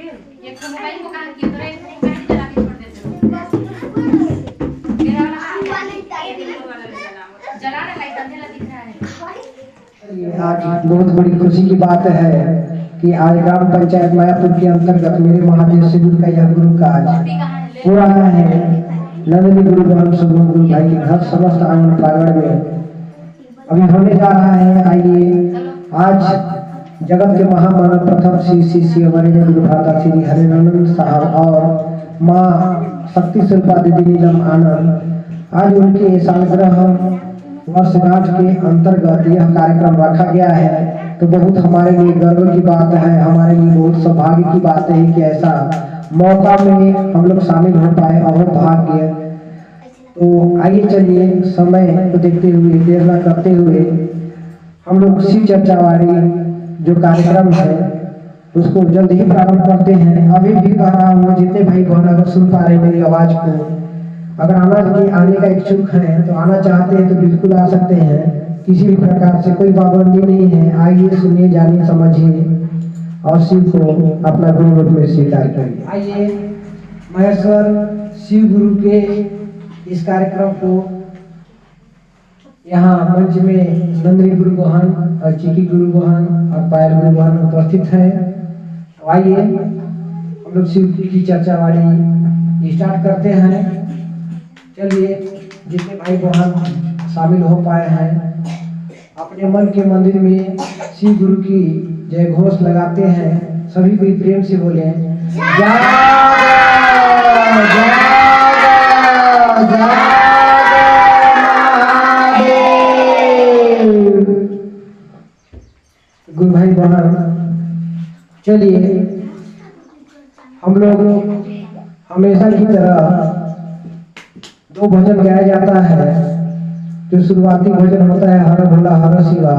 एक तो मोबाइल को कहां किया तो एक मोबाइल जला के छोड़ देते हो मेरा वाला जलाने लाइट अंधेरा दिख रहा है। आज बहुत बड़ी खुशी की बात है कि आज ग्राम पंचायत मायापुर के अंतर्गत मेरे महादेव शिविर का यह गुरु काज पूरा है। नंदनी गुरु राम सुगम गुरु भाई के घर समस्त आंगन प्रांगण में अभी होने जा रहा है। आइए आज जगत के महामानव प्रथम श्री हमारे गुरु भ्राता श्री हरिनंदन साहब और माँ शक्ति शिल्पा दीदी नीलम आनंद आज उनके सालगिरह वर्षगांठ के अंतर्गत यह कार्यक्रम रखा गया है। तो बहुत हमारे लिए गर्व की बात है, हमारे लिए बहुत सौभाग्य की बात है कि ऐसा मौका में हम लोग शामिल हो पाए। अहो भाग्य। तो आइए चलिए समय को देखते हुए देर न करते हुए हम लोग शिव चर्चा वाली जो कार्यक्रम है उसको जल्द ही प्रारंभ करते हैं। अभी भी कह रहा हूँ जितने भाई बहन अगर सुन पा रहे मेरी आवाज को, अगर आने का इच्छुक है तो आना चाहते हैं तो बिल्कुल आ सकते हैं। किसी भी प्रकार से कोई पाबंदी नहीं है। आइए सुनिए जानिए समझिए और शिव को अपना गुरु रूप में स्वीकार करिए। आइए महेश्वर शिव गुरु के इस कार्यक्रम को यहाँ मंच में नंदनी गुरु गोहन और चिकी गुरु गोहन और पायल गुरु गोहन उपस्थित है। आइए हम लोग शिव की चर्चा वाली स्टार्ट करते हैं। चलिए जितने भाई बहन शामिल हो पाए हैं अपने मन के मंदिर में शिव गुरु की जय घोष लगाते हैं। सभी कोई प्रेम से बोले जय गुरु भाई बहन। चलिए हम लोग हमेशा की तरह दो भजन गाया जाता है। जो शुरुआती भजन होता है हर भोला हर शिवा,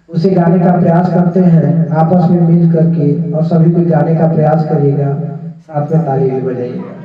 उसे गाने का प्रयास करते हैं आपस में मिल करके और सभी को गाने का प्रयास करिएगा, साथ में ताली भी बजाइएगा।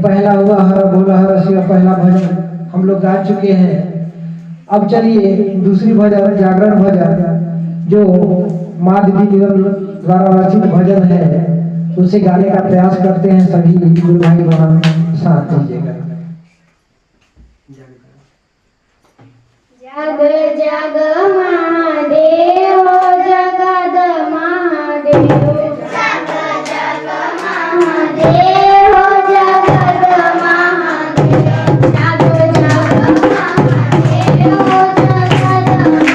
पहला हुआ हर भोला हर शिवा पहला भजन हम लोग गा चुके हैं। अब चलिए दूसरी भजन जागरण भजन जो माँ दीदी नीलम द्वारा रचित भजन है उसे गाने का प्रयास करते हैं। सभी गुरु भाई बहन साथ दीजिएगा। जग जग महादेव जगद महादेव जग जग महादेव जगद महादेव जग जग महादेव जगद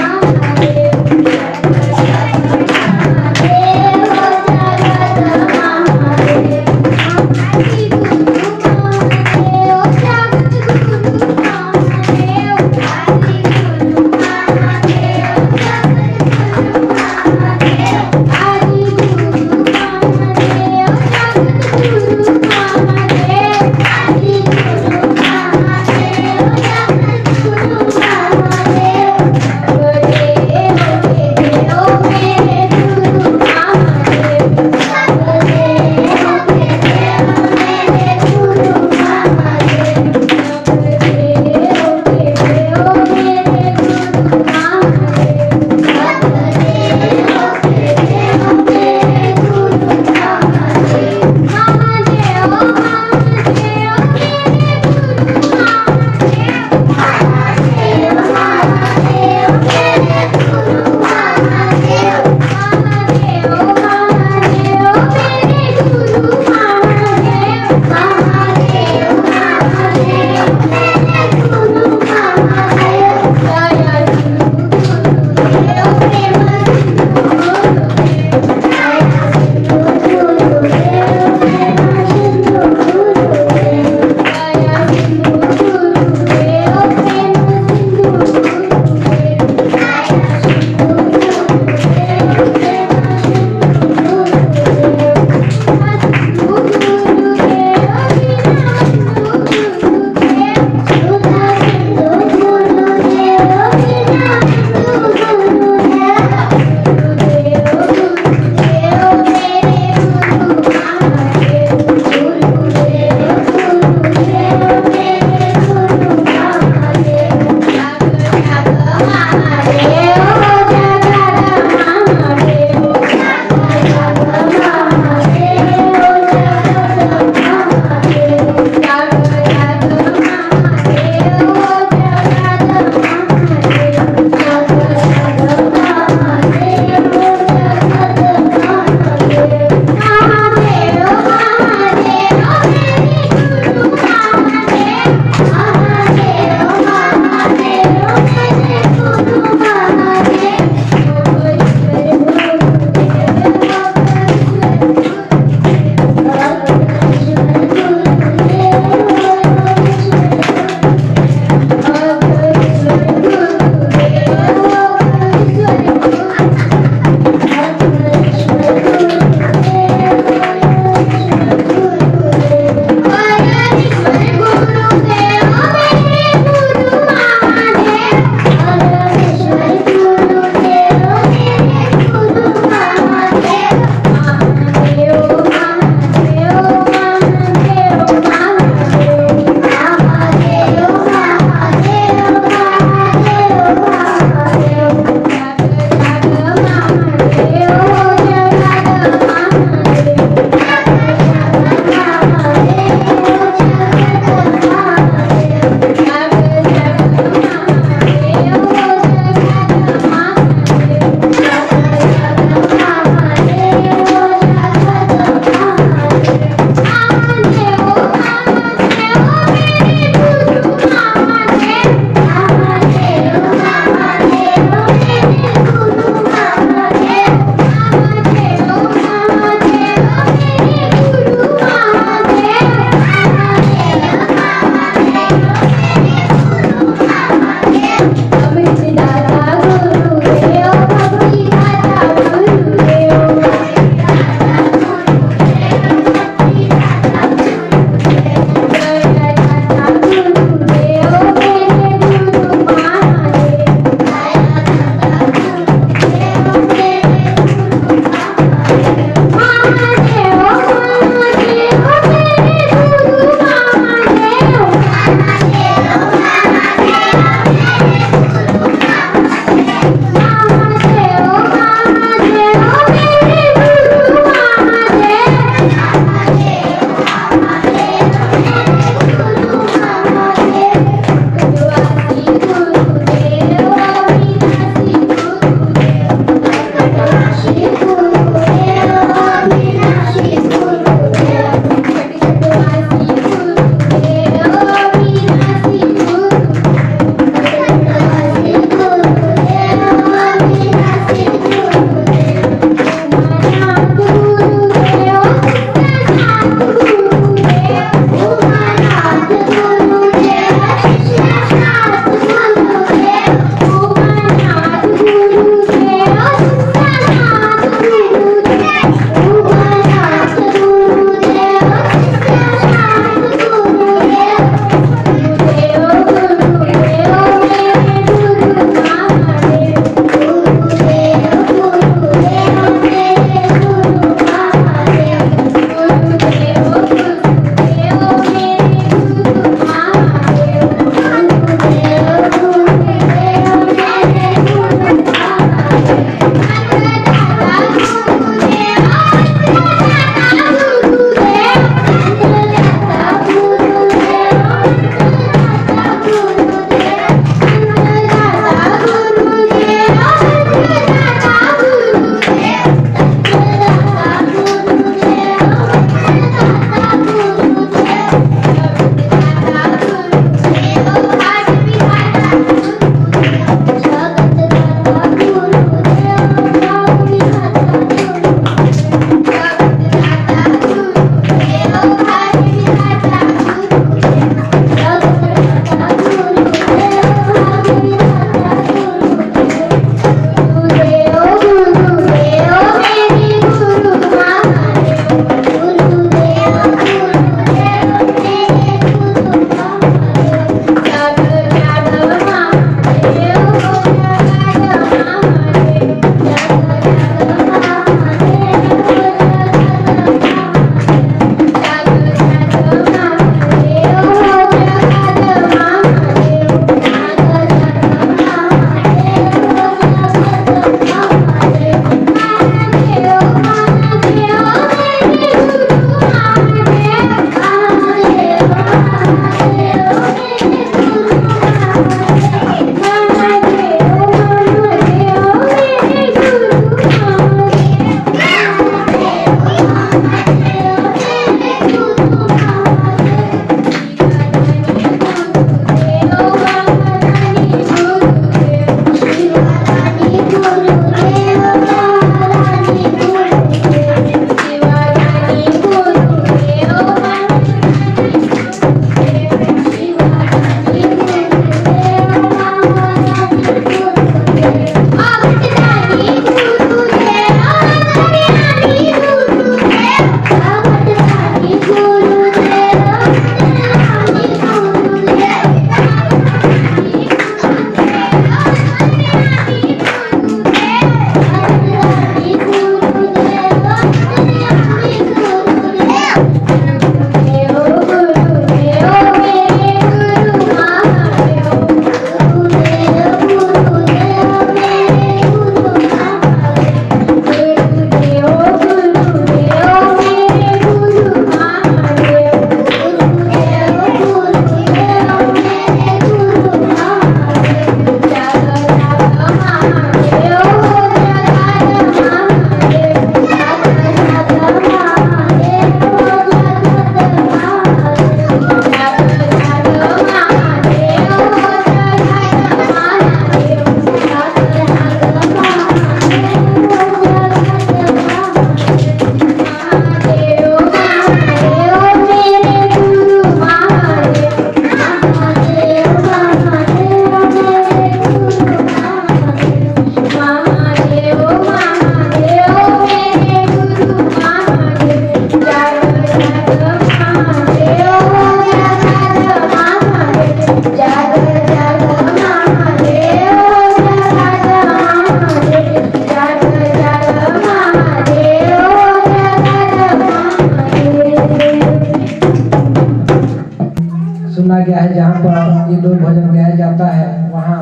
ये 2 भजन गाया जाता है, वहाँ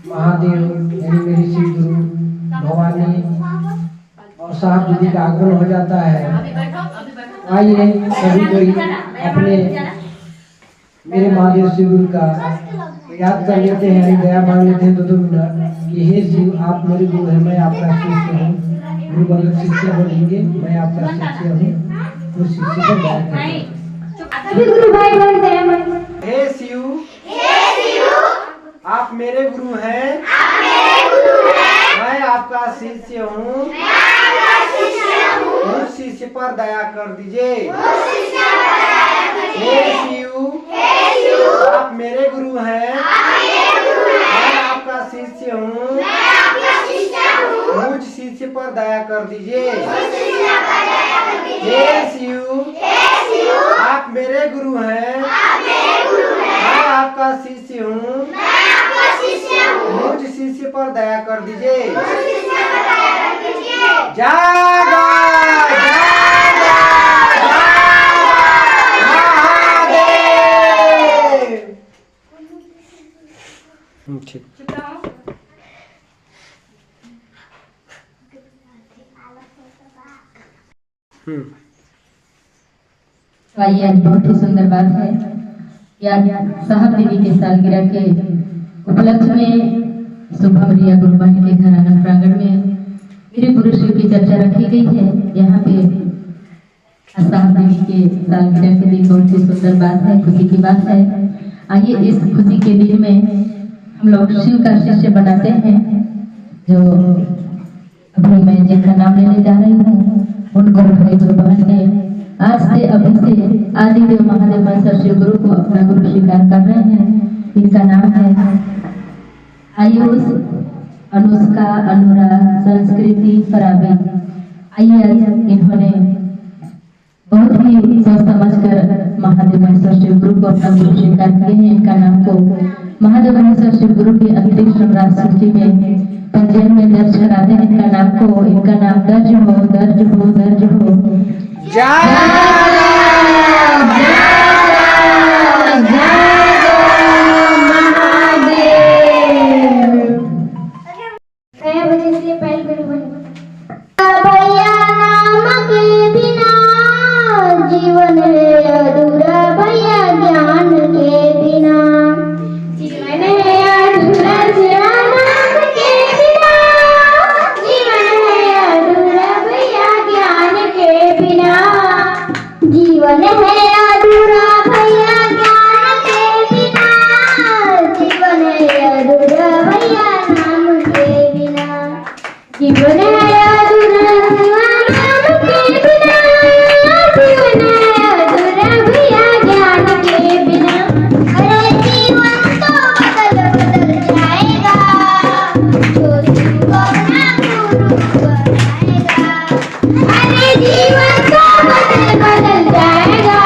महादेव यानी मेरी शिव गुरु भवानी और साहब दीदी का आगमन हो जाता है। आइए सभी कोई अपने मेरे महादेव शिव गुरु का याद कर लेते हैं, दया मांग लेते हैं 2 मिनट कि हे शिव आप मेरे गुरु हैं, मैं आपका शिष्य हूँ। गुरु बंधु शिष्य बोलेंगे, मैं आपका शिष्य हूँ। उस शिष्य को दया करें। सभी गुरु भाई बहन दया मांगे। हे शिव आप मेरे गुरु हैं, मैं आपका शिष्य हूँ। उस शिष्य पर दया कर दीजिए। हे शिव आप मेरे गुरु हैं, मैं आपका शिष्य हूँ। मुझ शिष्य पर दया कर दीजिए। हे शिव आप मेरे गुरु हैं, मैं आपका शिष्य हूँ। मुझ शिष्य पर दया कर दीजिए। जागा जागा महादेव। ठीक। आइए, आज बहुत ही सुंदर बात है कि आज साहब दीदी के सालगिरह के उपलक्ष्य में सुबह रिया गुरुबानी के घर आंगन प्रांगण में मेरे गुरु शिव की चर्चा रखी गई है। यहाँ पे साहब दीदी के सालगिरह के दिन बहुत ही सुंदर बात है, खुशी की बात है। आइए इस खुशी के दिन में हम लोग शिव का शिष्य बनाते हैं। जो अभी मैं जिनका नाम लेने जा रही हूँ उन गुरु भाई गुरु बहन ने आज से अभी से आदिदेव महादेव महेश्वर शिव गुरु को अपना गुरु स्वीकार कर रहे हैं। इनका नाम है आयुष, अनुष्का, अनुराग, संस्कृति, फराबी। आइए आज इन्होंने बहुत ही सोच समझ कर महादेव महेश्वर शिव गुरु को अपना गुरु स्वीकार किए हैं। इनका नाम को महादेव महेश्वर शिव गुरु की अंतरिक्ष राज सूची में पंजीयन में दर्ज कराते हैं। इनका नाम दर्ज हो दर्ज हो दर्ज हो। भैया नाम के बिना जीवन है अधूरा, भैया ज्ञान के बिना जीवन है अधूरा, नाम के बिना जीवन है अधूरा, भैया ज्ञान के बिना जीवन है अधूरा, भैया ज्ञान के बिना जीवन है अधूरा, भैया नाम के बिना जीवन है अधूरा, नाम के बिना जीवन है अधूरा, भैया ज्ञान के बिना। अरे जीवन तो बदल जाएगा, जो शिव को अपना गुरु बनाएगा। अरे जीवन तो बदल जाएगा,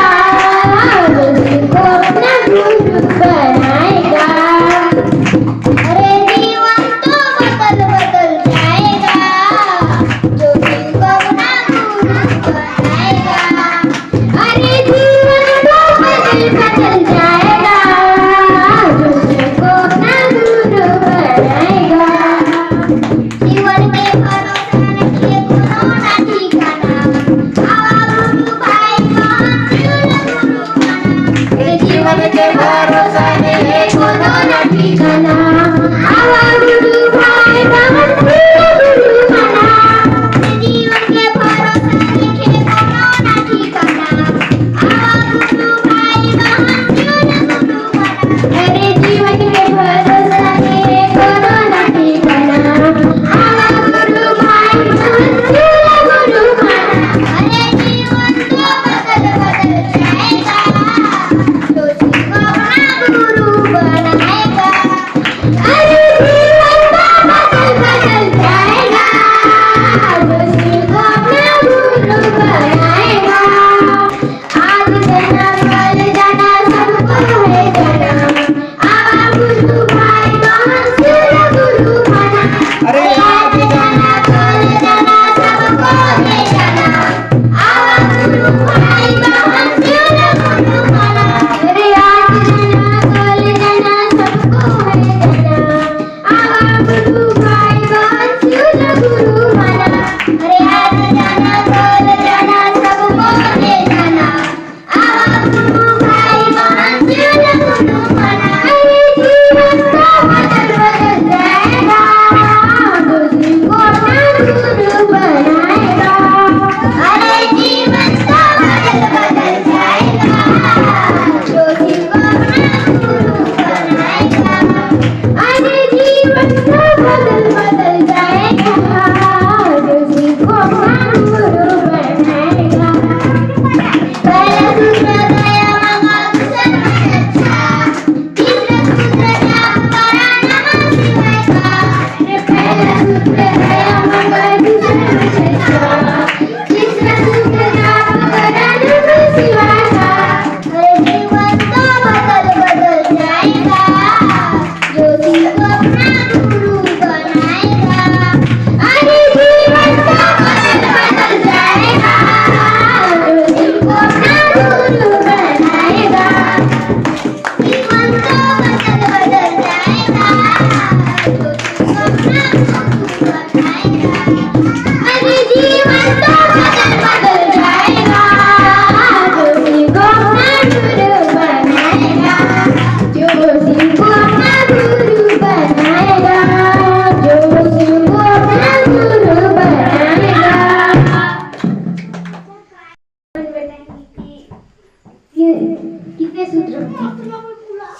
सूत्र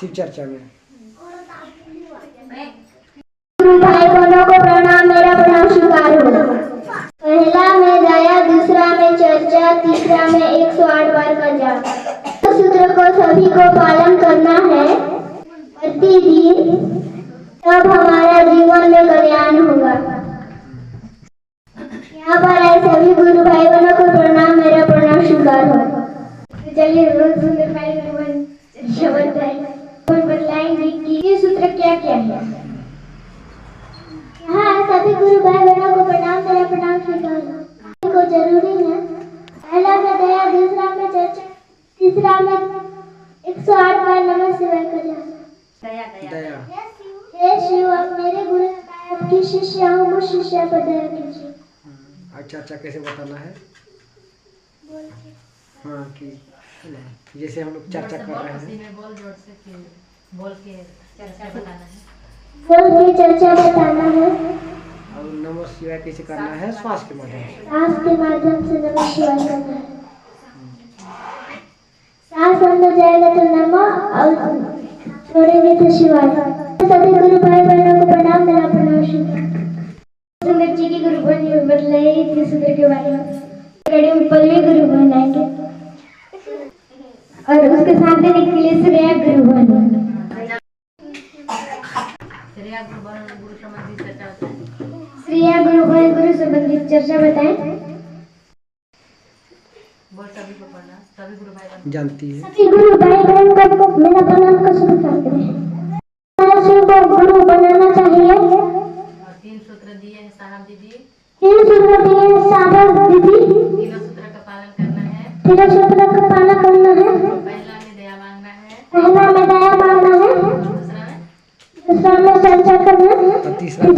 शिव चर्चा में। भाई बहनों को प्रणाम, मेरा प्रणाम स्वीकार हो। पहला में दया, दूसरा में चर्चा, तीसरा में 108 बार का जाप। सूत्र को सभी को पालन करना है प्रतिदिन, तब हमारा जीवन में कल्याण होगा। यहाँ पर आए सभी गुरु भाई बहनों को प्रणाम, मेरा प्रणाम स्वीकार हो। तो चलिए रोज सुंदर भाई गुरुवन शब्द बतलाएंगे कि ये सूत्र क्या क्या है। हाँ, सभी गुरु भाई बहनों को प्रणाम, मेरा प्रणाम स्वीकार हो। को जरूरी है। पहला में दया, दूसरा में चर्चा, तीसरा में 108 बार नमः शिवाय का जाप। दया। हे शिव, आप मेरे गुरु आपकी शिष्या हूँ, मुझ शिष्या पर दया कीजिए। आज चर्चा कैसे बताना है? हाँ, कि जैसे हम लोग चर्चा कर रहे हैं, बोल के चर्चा बताना है। बोल के चर्चा बताना है। और नमः शिवाय कैसे करना है? श्वास के माध्यम से। सांस के माध्यम से नमः शिवाय करना है। सांस अंदर जाएगा तो नमः और छोड़ेंगे तो शिवाय। सभी गुरु भाई बहनों को प्रणाम, मेरा प्रणाम स्वीकार। सुंदर जी की गुरु बन बतलाइए इस सूत्र के बारे में। कड़ी में पल्लवी गुरु बनाएंगे और उसके साथ देने के लिए श्रेया गुरु बन। श्रेया गुरु भाई गुरु संबंधित चर्चा बताएं। बोल सभी को पढ़ना, सभी गुरु भाई जानती है। सभी गुरु भाई बहन को मेरा प्रणाम का स्वीकार करें। शिव को गुरु बनाना चाहिए। और 3 सूत्र दिए हैं साहब दीदी। 3 सूत्र दिए हैं साहब दीदी। 3 सूत्र का पालन करना है। 3 सूत्र का पालन करना है। पहला में दया मांगना है। पहला में दया मांगना है। दूसरा में चर्चा करना है। तीसरा में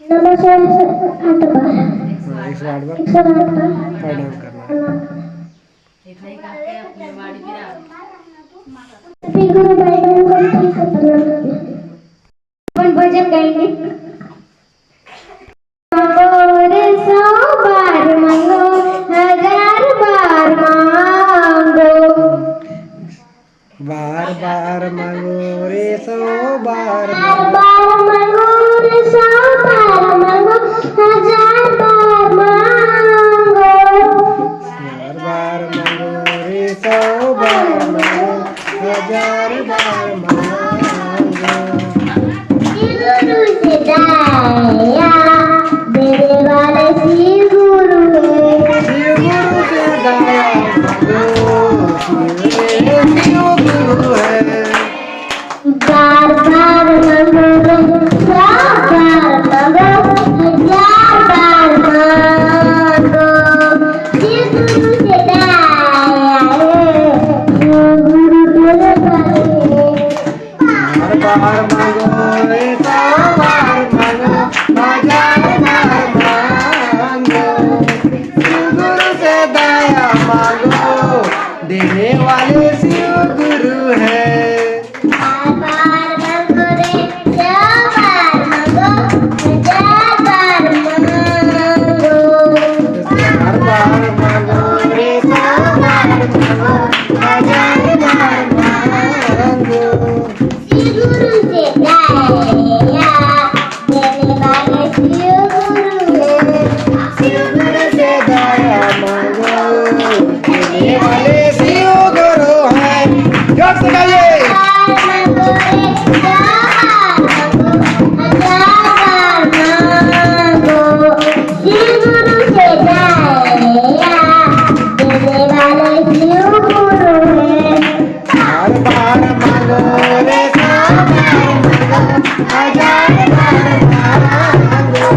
नमः शिवाय 8 बार 108 बार 108 बार प्रणाम करना है। इतना ही करके अपनी वाणी गिरा। सभी गुरु भाई बहन को ठीक से प्रणाम करना। अपन भजन गाएंगे। मांगो रे 100 बार मांगो, 1000 बार मांगो। बार बार मांगो रे 100 बार बार मांगो रे 100 बार मांगो, 1000 बार मांगो। बार बार मांगो रे 100 बार मांगो, 1000 बार मांगो। गुरु से दया देने वाले शिव गुरु है। शिव गुरु से दया मांगो, शिव गुरु है। बार बार मांगो रे 100 बार मांगो, 1000 बार मांगो। शिव गुरु से दया है, शिव गुरु देने वाले है। बार बार मांगो रे 100 बार मांगो, 1000 बार मांगो। शिव गुरु से दया मांगो, देने वाले शिव गुरु है। बार बार मांगो रे 100 बार मांगो, 1000 बार मांगो। बार बार मांगो रे 100 बार मांगो, 1000 बार मांगो। शिव गुरु से दया देने वाले शिव गुरु है। शिव गुरु से दया मांगो, देने वाले शिव गुरु है। जोर से गाइए। मांगो रे 100 बार मांगो, 1000 बार मांगो। शिव गुरु से दया देने वाले शिव गुरु है। बार बार मांगो रे 100 बार मांगो, 1000 बार मांगो।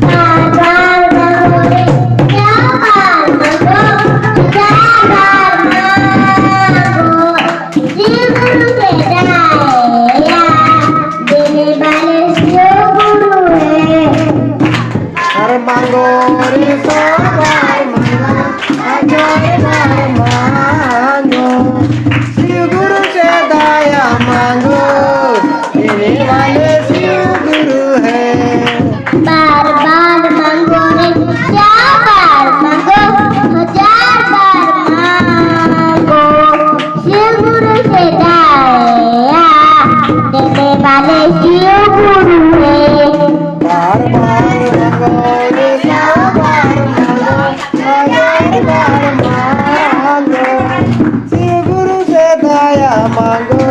बार बार मांगो रे 100 बार मांगो, 1000 बार मांगो। शिव गुरु से दया देने वाले शिव गुरु है। बार मांगो रे 100 बार मांगो, 1000 बार मांगो। शिव गुरु से दया मांगो, देने वाले शिव गुरु है। वाले शिव गुरु है। बार बार मांगो देना, बार मांगो, शिव गुरु से दया मांगो,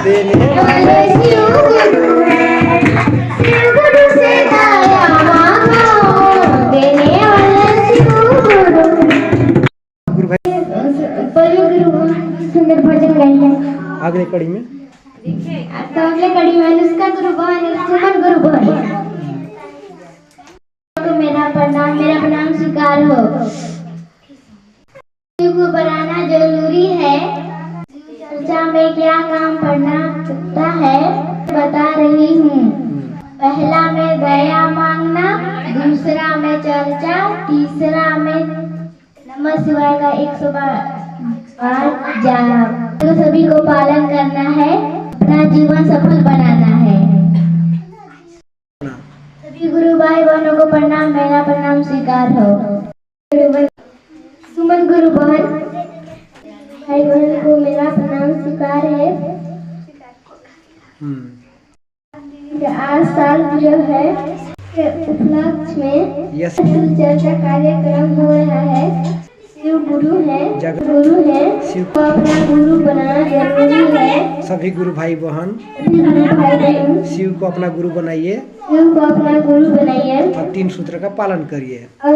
देने वाले शिव गुरु है, शिव गुरु से दया मांगो, देने वाले शिव गुरु। गुरु भाई बोलो गुरु सुंदर भजन गाइए। अगली कड़ी में तो अगले कड़ी में अनुष्का गुरु बहन और सुमन गुरु बहन को मेरा प्रणाम स्वीकार हो। शिव को बनाना जरूरी है। चर्चा में क्या काम पढ़ना सकता है बता रही हूँ। पहला में दया मांगना, दूसरा में चर्चा, तीसरा में नमः शिवाय का 112 जाप। तो सभी को पालन करना है, अपना जीवन सफल बनाना है। सभी गुरु भाई बहनों को प्रणाम, मेरा प्रणाम स्वीकार हो। सुमन गुरु बहन भाई बहन को मेरा प्रणाम स्वीकार है। आज साल जो है उपलक्ष्य में चर्चा कार्यक्रम हो रहा है। शिव गुरु है, शिव को अपना गुरु बनाना जरूरी है। सभी गुरु भाई बहन शिव को अपना गुरु बनाइए, शिव को अपना गुरु बनाइए और 3 सूत्र का पालन करिए। और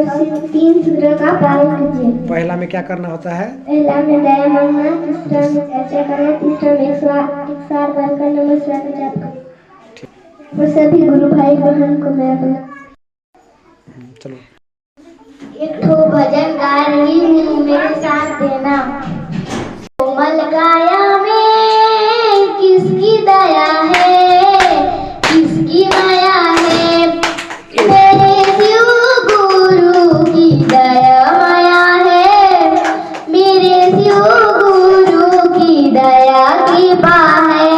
3 सूत्र का पालन कीजिए। पहला में क्या करना होता है? पहला में दया मांगना, दूसरा में चर्चा करना, तीसरा में 108 बार का नमः शिवाय का जाप करना। और सभी गुरु भाई बहन को मैं अपना चलो एक ठो भजन गा रही हूँ, मेरे साथ देना। कोमल काया में किसकी दया है, किसकी माया है, मेरे शिव गुरु की दया माया है, मेरे शिव गुरु की दया कृपा है।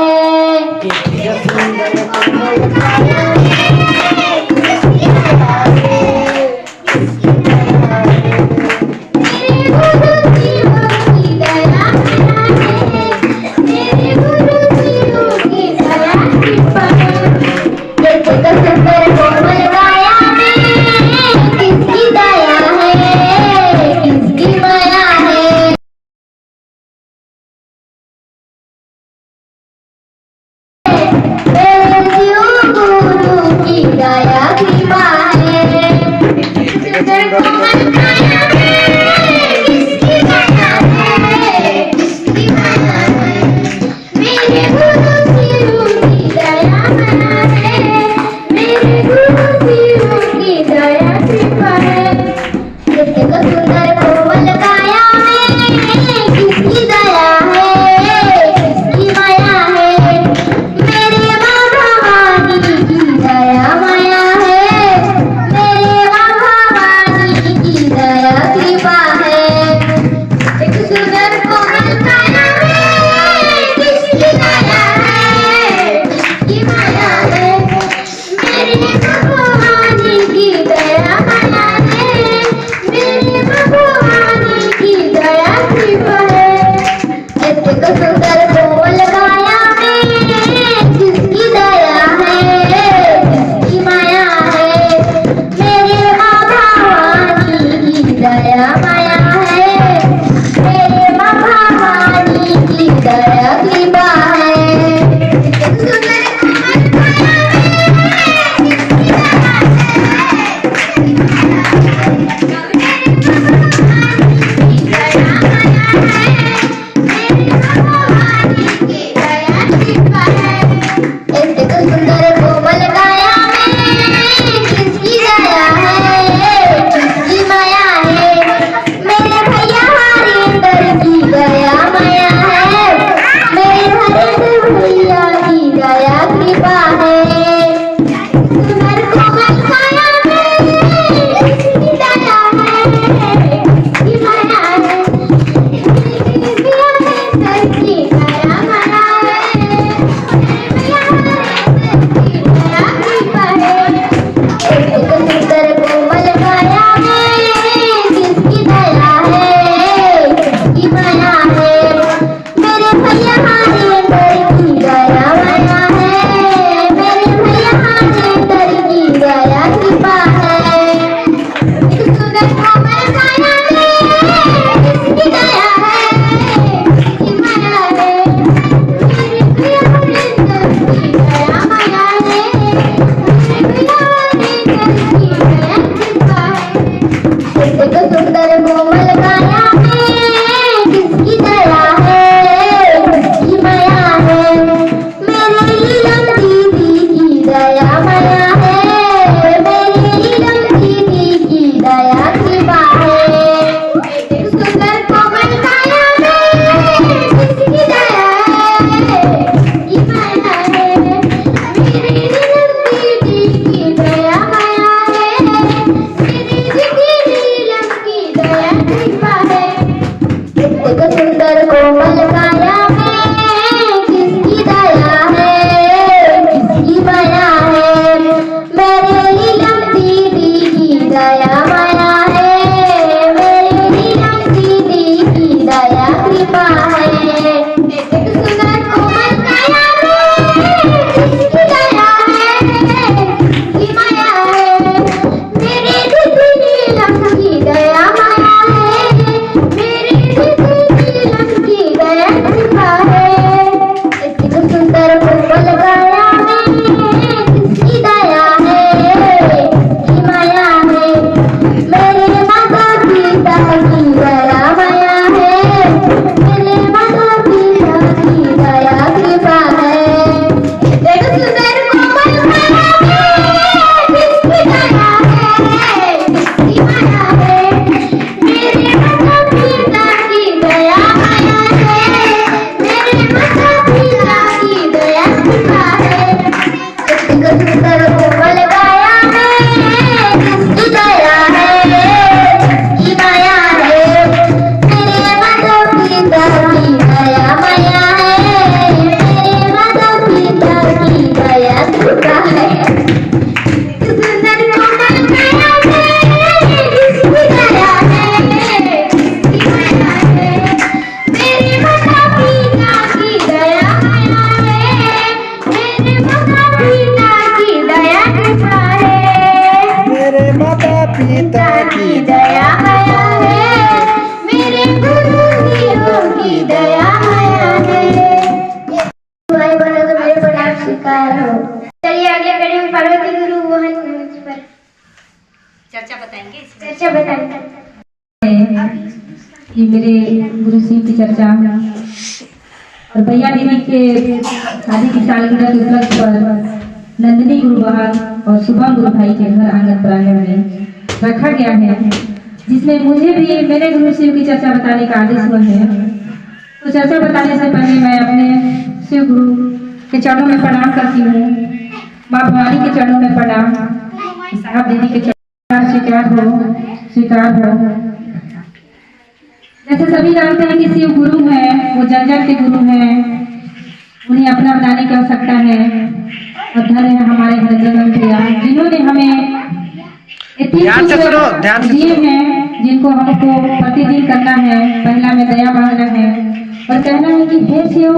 स्वीकार हो। चलिए अगले कड़ी में पार्वती गुरु मोहन मंच पर चर्चा बताएंगे इसमें। चर्चा बताएंगे। कि मेरे गुरु शिव की चर्चा और भैया दीदी के शादी की सालगिरह के उपलक्ष्य पर नंदिनी गुरु बहाल और शुभम गुरु भाई के घर आंगन प्रांगण में रखा गया है, जिसमें मुझे भी मेरे गुरु शिव की चर्चा बताने का आदेश हुआ है। तो चर्चा बताने से पहले मैं अपने शिव गुरु के चरणों में प्रणाम करती हूँ। माँ भवानी के चरणों में प्रणाम, साहब दीदी के चरणों स्वीकार हो। जैसे सभी जानते हैं कि शिव गुरु है, वो जन जन के गुरु हैं, उन्हें अपना बनाने की आवश्यकता है। और धन्य है हमारे हरिजन भैया जिन्होंने हमें ध्यान से सुनो, ध्यान से दिए हैं, जिनको हमको प्रतिदिन करना है। पहला में दया मांगना है और कहना है कि हे शिव,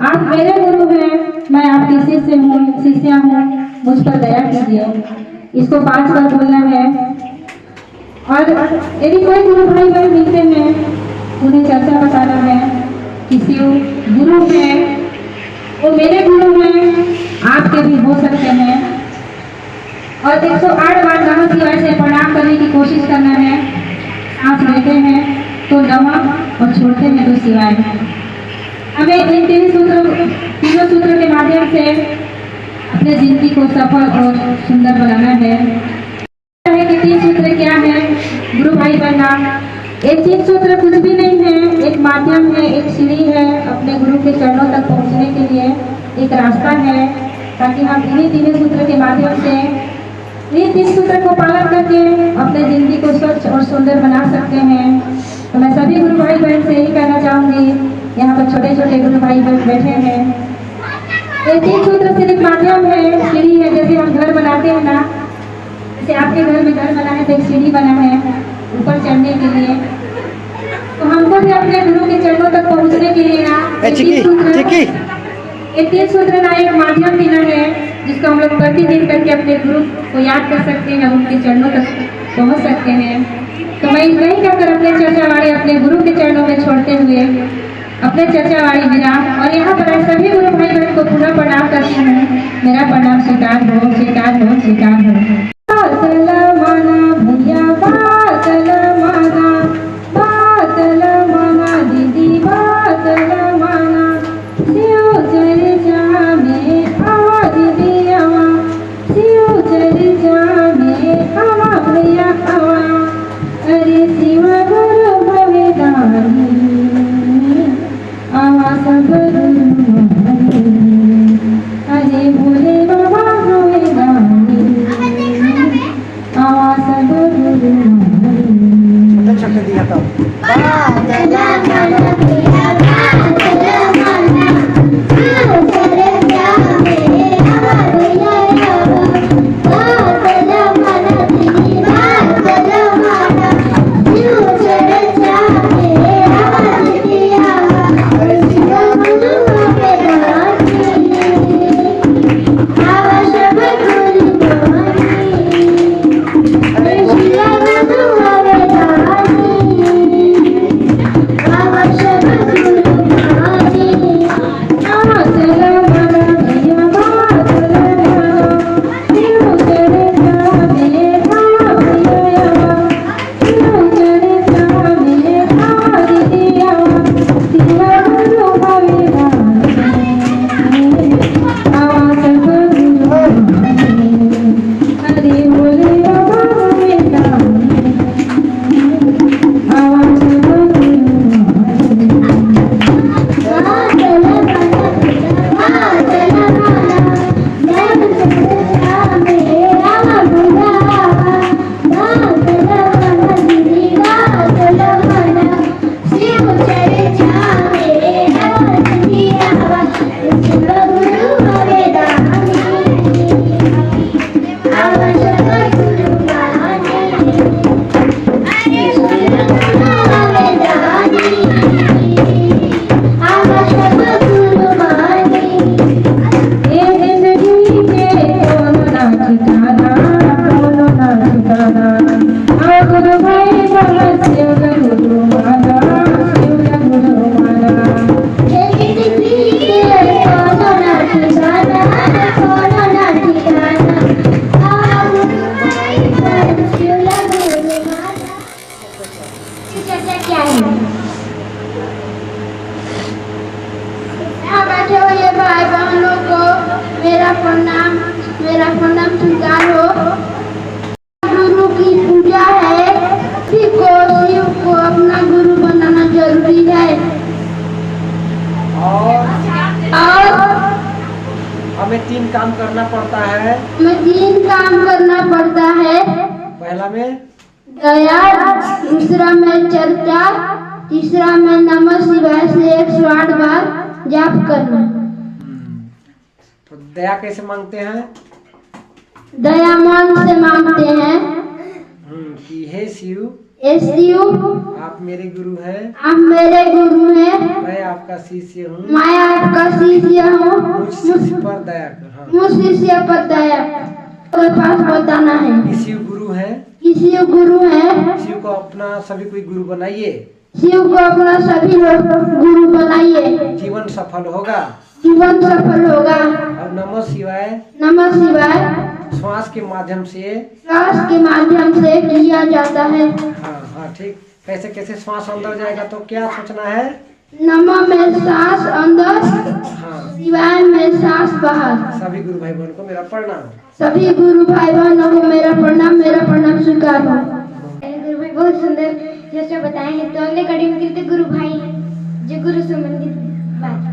आप मेरे गुरु हैं, मैं आपकी शिष्या हूँ, मुझ पर दया कीजिए। इसको 5 बार बोलना है। और यदि कोई गुरु भाई बहन मिलते हैं, उन्हें चर्चा बताना है कि शिव गुरु है, वो मेरे गुरु हैं, आपके भी हो सकते हैं। और 108 बार नमः शिवाय से प्रणाम करने की कोशिश करना है। सांस लेते हैं तो नमः और छोड़ते हैं तो शिवाय। हमें इन तीनों सूत्रों के माध्यम से अपने जिंदगी को सफल और सुंदर बनाना है। कि 3 सूत्र क्या है गुरु भाई बनना? ये 3 सूत्र कुछ भी नहीं है, एक माध्यम है, एक सीढ़ी है अपने गुरु के चरणों तक पहुंचने के लिए, एक रास्ता है, ताकि हम इन्हीं 3 सूत्र के माध्यम से ये 3 सूत्र को पालन करके अपने जिंदगी को स्वच्छ और सुंदर बना सकते हैं। तो मैं सभी गुरु भाई बहन से यही कहना चाहूंगी, यहाँ पर छोटे छोटे गुरु भाई बहन बैठे हैं। ये 3 सूत्र सिर्फ माध्यम है, सीढ़ी है। जैसे हम घर बनाते हैं ना, जैसे आपके घर में घर बना है तो एक सीढ़ी बना है ऊपर चढ़ने के लिए, तो हमको भी अपने गुरु के चरणों तक पहुँचने के लिए ना ये 3 सूत्र ना एक माध्यम मिला है, जिसको हम लोग प्रतिदिन करके अपने गुरु को याद कर सकते हैं, उनके चरणों तक पहुंच सकते हैं। तो मैं यही कहकर अपने चर्चावाड़ी अपने गुरु के चरणों में छोड़ते हुए अपने चर्चावाड़ी विराम और यहाँ पर सभी गुरु भाई बहन को पुनः प्रणाम करती हूँ। मेरा प्रणाम स्वीकार हो, स्वीकार हो, स्वीकार हो। भैया बातल माना दीदी बातल माना, शिव चर्चा में आवा दीदी आवा, शिव चर्चा में आवा भैया आवा। अरे शिव गुरु भवेदानी आवा सब गुरु हरे, अरे भोले बाबा भवेदानी हमें 3 काम करना पड़ता है। हमें 3 काम करना पड़ता है। पहला में दया, दूसरा में चर्चा, तीसरा में नमः शिवाय से 108 बार जाप करना। तो दया कैसे मांगते हैं? दया मन से मांगते हैं कि हे शिव, शिव आप मेरे गुरु हैं, आप मेरे गुरु हैं, मैं आपका शिष्य हूँ, मैं आपका शिष्य हूँ, मुझ शिष्य पर दया कर। हाँ। मुझ शिष्य पर दया के पास बताना है कि शिव गुरु है, कि शिव गुरु है। शिव को अपना सभी कोई गुरु बनाइए, शिव को अपना सभी लोग गुरु बनाइए, जीवन सफल होगा। जीवन सफल होगा। और नमः शिवाय नमः शिवाय श्वास के माध्यम से, श्वास के माध्यम से किया जाता है। हाँ ठीक। कैसे कैसे श्वास अंदर जाएगा तो क्या सोचना है? नमः में सांस अंदर, हाँ। शिवाय में सांस बाहर। सभी गुरु भाई बहन को मेरा प्रणाम। सभी गुरु भाई बहनों को मेरा प्रणाम स्वीकार हो। गुरु भाई बहुत सुंदर जैसे बताए हैं। तो अगले कड़ी में गिरते गुरु भाई हैं जो गुरु संबंधित बात।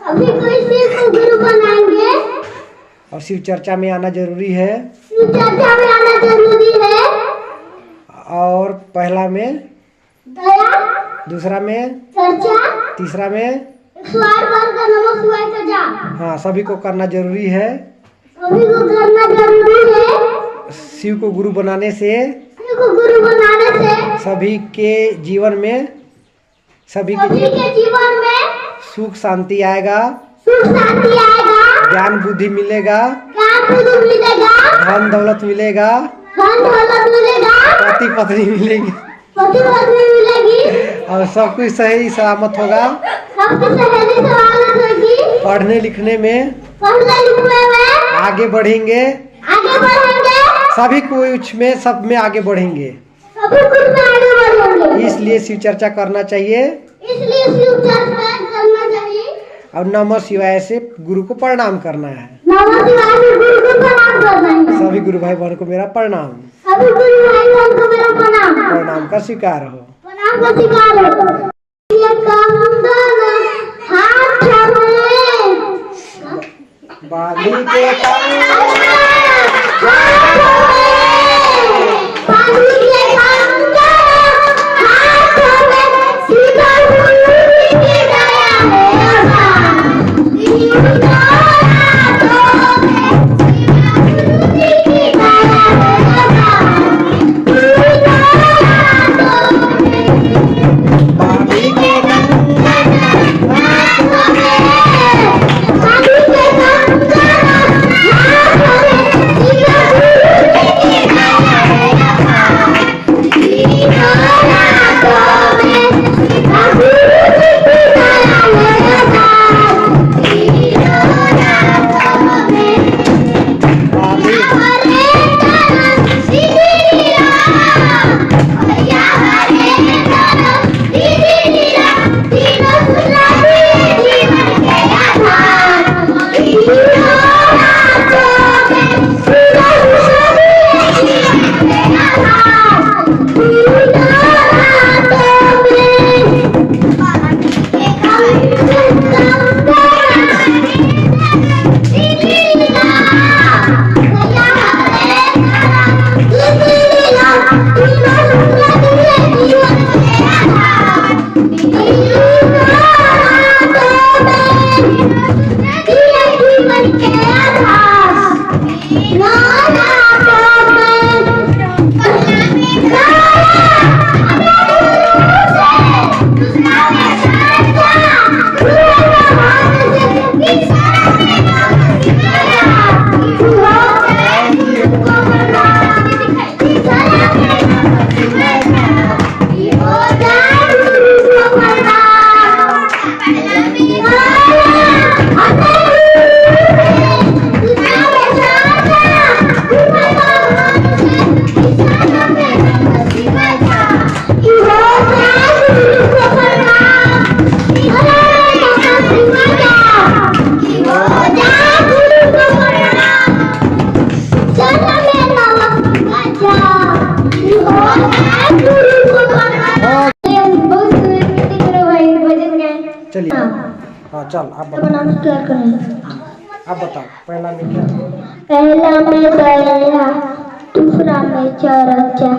अभी कोई शिव को गुरु बनाएंगे और शिव चर्चा में आना जरूरी है। शिव चर्चा में आना जरूरी है। और पहला में दया, दूसरा में चर्चा, तीसरा में 108 बार का नमः शिवाय का जाप। हाँ, सभी को करना जरूरी है। सभी को करना जरूरी है। शिव को गुरु बनाने से, शिव को गुरु बनाने से सभी के जीवन में, सभी के जीवन में सुख शांति आएगा, सुख शांति आएगा, ज्ञान बुद्धि मिलेगा, ज्ञान बुद्धि मिलेगा, धन दौलत मिलेगा, धन दौलत मिलेगा, पति पत्नी मिलेगी, पति पत्नी मिलेगी, और सब कुछ सही सलामत होगा। सबकी सहेली सलामत होगी। पढ़ने लिखने में, पढ़ने लिखने में आगे बढ़ेंगे, सभी कुछ में, सब में आगे बढ़ेंगे। सभी कुछ में आगे बढ़ेंगे। इसलिए शिव चर्चा करना चाहिए। इसलिए शिव चर्चा करना चाहिए। और नमः शिवाय से गुरु को प्रणाम करना है। नमः शिवाय से गुरु को प्रणाम करना है। सभी गुरु भाई बहन को मेरा प्रणाम। सभी गुरु भाई बहन को मेरा प्रणाम का स्वीकार हो। प्रणाम का स्वीकार हो। ये कंगन हाथ में बाली के चलिए हाँ चल आप बताओ। प्रणाम स्वीकार करें। आप बताओ पहला में क्या? पहला में दया, दूसरा में चर्चा,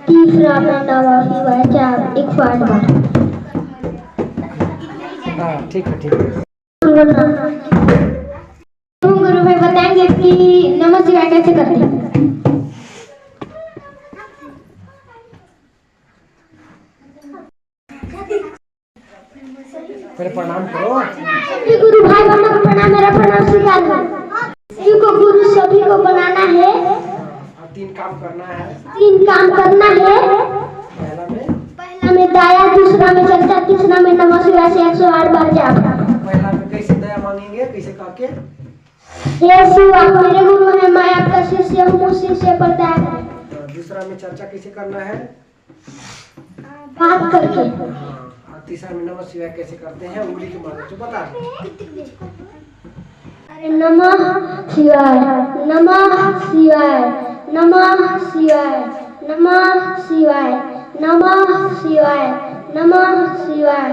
तीसरा में नवासी वाचार 108 बार। हाँ ठीक है ठीक है। गुरु भाई बताएंगे कि नमः शिवाय कैसे करते हैं। पहले प्रणाम करो। सभी गुरु भाई बहनों को प्रणाम, मेरा प्रणाम स्वीकार करें। सभी को गुरु सभी को बनाना है। अब 3 काम करना है। 3 काम करना है। पहला में दया, दूसरा में चर्चा, तीसरा में नमः शिवाय से 108 बार जाप। पहला में कैसे दया मांगेंगे, कैसे करके? हे शिव, आप मेरे गुरु हैं, मैं आपका शिष्य हूँ, मुझ शिष्य पर दया करें। दूसरा में चर्चा कैसे करना है? बात करके। और तीसरा में नमः शिवाय कैसे करते हैं, उंगली की मदद से बता। नमः शिवाय, नमः शिवाय, नमः शिवाय, नमः शिवाय, नमः शिवाय, नमः शिवाय,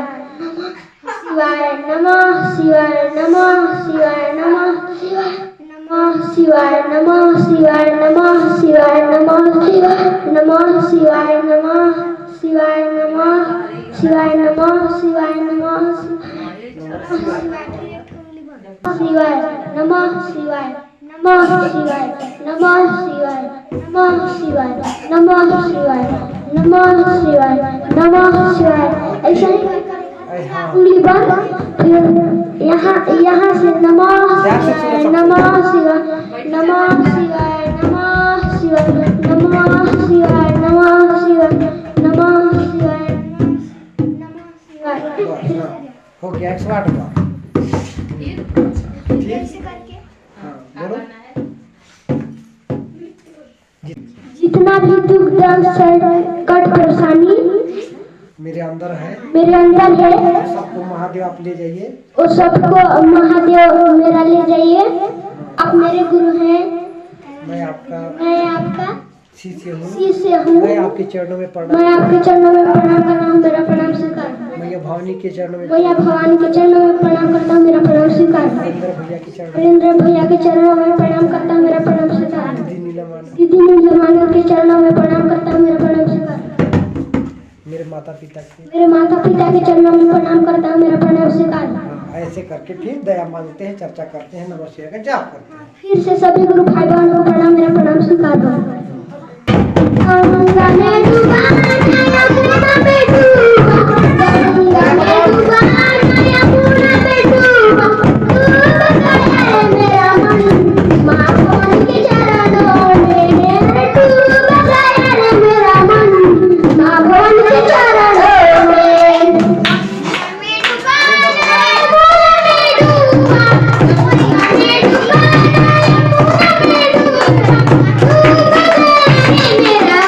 शिवाय, नमः शिवाय, नमः शिवाय, नमः शिवाय, नमः शिवाय, नमः शिवाय, नमः शिवाय, नमः शिवाय, नमः शिवाय, नमः शिवाय, नमः शिवाय, नमः शिवाय, नमः शिवाय, नमः शिवाय, नमः शिवाय, नमः शिवाय, नमः शिवाय, नमः शिवाय, नमः शिवाय, नमः शिवाय। ऐसा ही उंगली बंद, फिर यहाँ से नमः शिवाय, नमः शिवाय, नमः शिवाय, नमः शिवाय, नमः शिवाय, नमः शिवाय, नमः शिवाय, नमः शिवाय। हो गया 108 बार। जितना भी दुख दर्द संकट परेशानी मेरे अंदर है सबको महादेव आप ले जाइए। वो सबको महादेव मेरा ले जाइए। आप मेरे गुरु हैं, मैं आपका शिष्य हूँ। मैं आपके चरणों में प्रणाम कर रहा हूँ, मेरा प्रणाम स्वीकार। मैया भवानी के चरणों में मैया भवानी के चरणों में प्रणाम करता हूँ, मेरा प्रणाम स्वीकार। नरेंद्र भैया के चरणों में प्रणाम करता हूँ, मेरा प्रणाम स्वीकार। दीदी नीलम दीदी नीलम के चरणों में प्रणाम करता हूँ, मेरा प्रणाम स्वीकार। मेरे माता पिता के चरणों में प्रणाम करता हूँ, मेरा प्रणाम स्वीकार। ऐसे करके फिर दया मांगते हैं, चर्चा करते हैं, नमः शिवाय का जाप करते हैं। फिर से सभी गुरु भाई बहनों को प्रणाम, मेरा प्रणाम स्वीकार करो। गंगा में डूबा नया पूना में डूबा, गंगा में डूबा नया पूना में डूबा, डूब गया मेरा मन माँ भवानी के चरणों में, डूब गया मेरा मन माँ भवानी के चरणों में। मेरा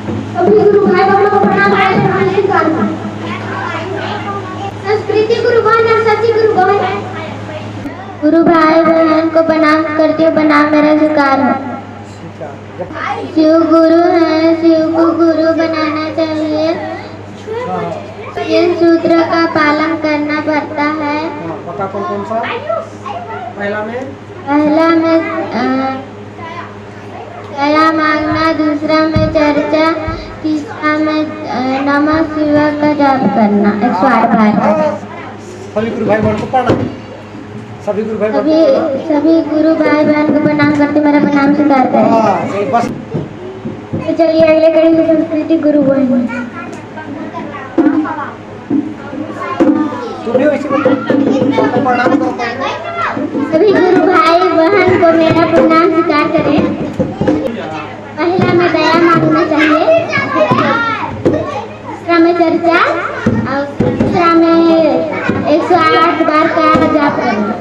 सभी गुरु भाई बहनों को प्रणाम नमस्कार। संस्कृति गुरु बहन और सच्ची गुरु बहन गुरु भाई बहन को प्रणाम करती हूँ। प्रणाम मेरा स्वीकार है। शिव गुरु है, शिव को गुरु बनाना चाहिए। ये सूत्र का पालन करना पड़ता है। पता कौन सा? पहला में दया मांगना, दूसरा में चर्चा, तीसरा में नमः शिवाय का जाप करना। 108 बार। सभी गुरु भाई बहन को प्रणाम। सभी गुरु भाई बहन को प्रणाम करते मेरा प्रणाम स्वीकार करें। बस तो चलिए अगले कड़ी में संस्कृति गुरु बहन प्रणाम करो। सभी गुरु भाई बहन को मेरा प्रणाम स्वीकार करें। पहला में दया मांगना चाहिए, दूसरा में चर्चा और तीसरा में 108 बार का जाप करना।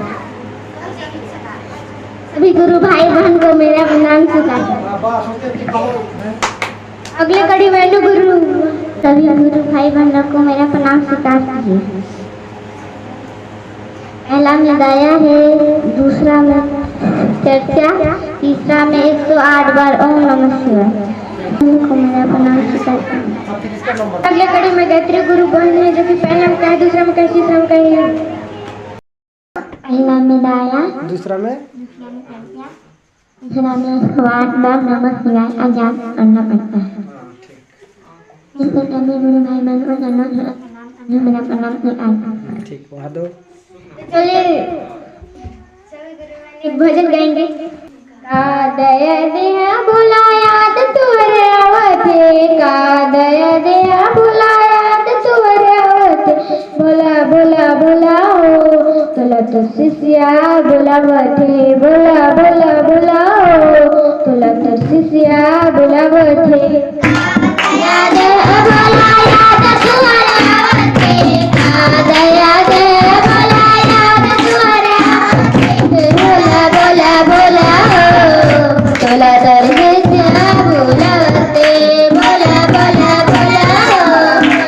सभी गुरु भाई बहन को मेरा प्रणाम स्वीकार करें। अगले कड़ी में गुरु सभी गुरु भाई बहनों को मेरा प्रणाम स्वीकार कीजिए। पहला में दया है, दूसरा में चर्चा, तीसरा में 108 बार ओम नमः शिवाय को मेरा प्रणाम स्वीकार करें। अगले कड़ी में गायत्री गुरु बहन है जो कि पहला में कहे, दूसरा में कहे, तीसरा में कहे। पहला में दया, दूसरा में 108 बार नमः शिवाय का जाप करना पड़ता है। इससे सभी गुरु भाई बहन को मेरा प्रणाम स्वीकार। ठीक, वहाँ दो। चलिए एक भजन गाएंगे। का दया दया भोला याद तुअर आवते, का दया दया भोला याद तुअर आवते, भोला भोला भोला हो तोला तो शिष्या बोलावते, भोला भोला भोला हो तोला तो शिष्या बोलावते। याद भोला याद तुअर आवते, का दया दया भोला याद तुअर आवते, भोला भोला भोला हो तोला तर शिष्या बोलावते, भोला भोला भोला हो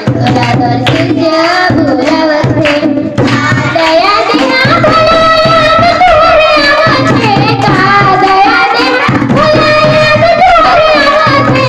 तोला तर शिष्या बोलावते। दया दया भोला याद तुअर आवते, का दया दया भोला याद तुअर आवते,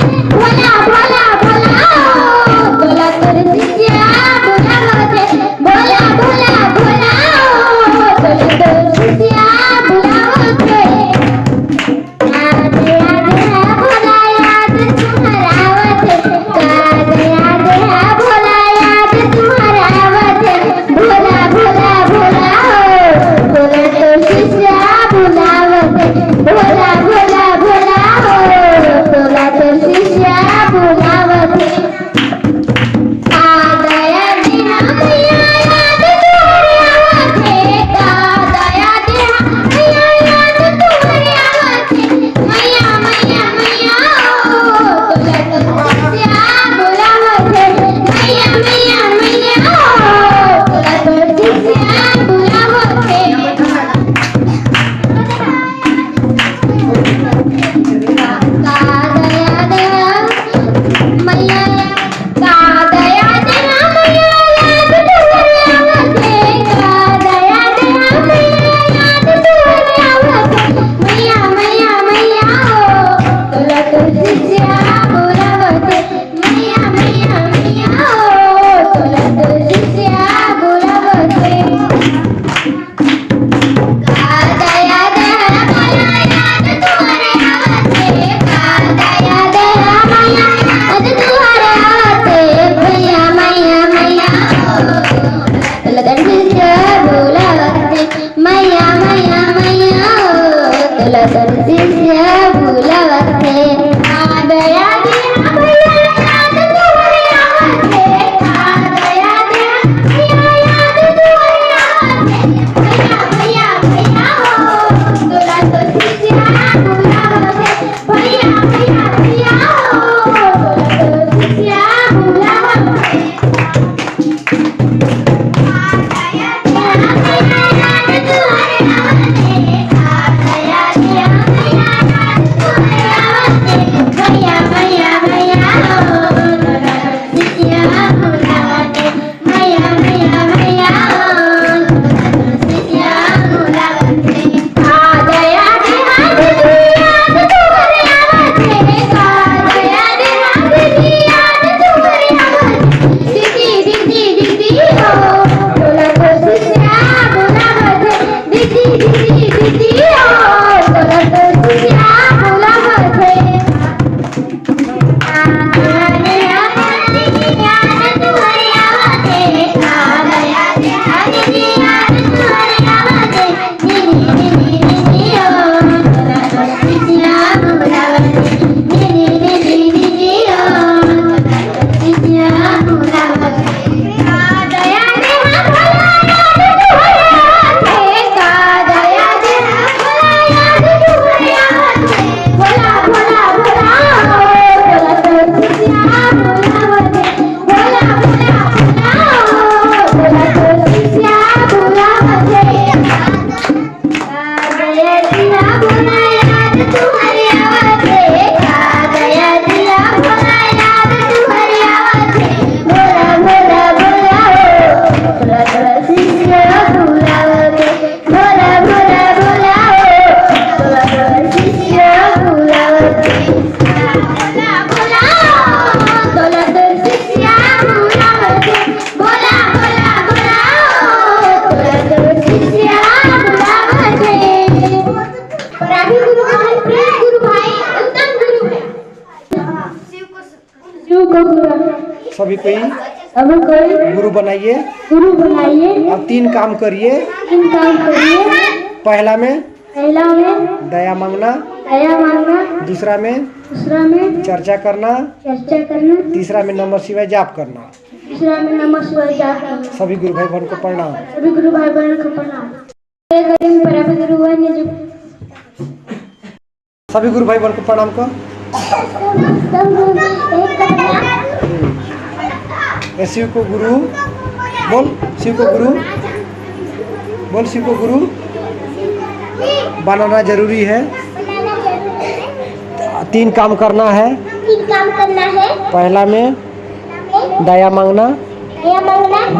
सभी कोई गुरु बनाइए। अब 3 काम करिए। पहला में दया मांगना, दूसरा में चर्चा करना, तीसरा में नमः शिवाय जाप करना। सभी गुरु भाई बहन को प्रणाम। सभी गुरु भाई बहन को प्रणाम को। शिव को गुरु बोल, शिव को गुरु बोल, शिव को गुरु बनाना जरूरी है। 3 काम करना है। पहला में दया मांगना,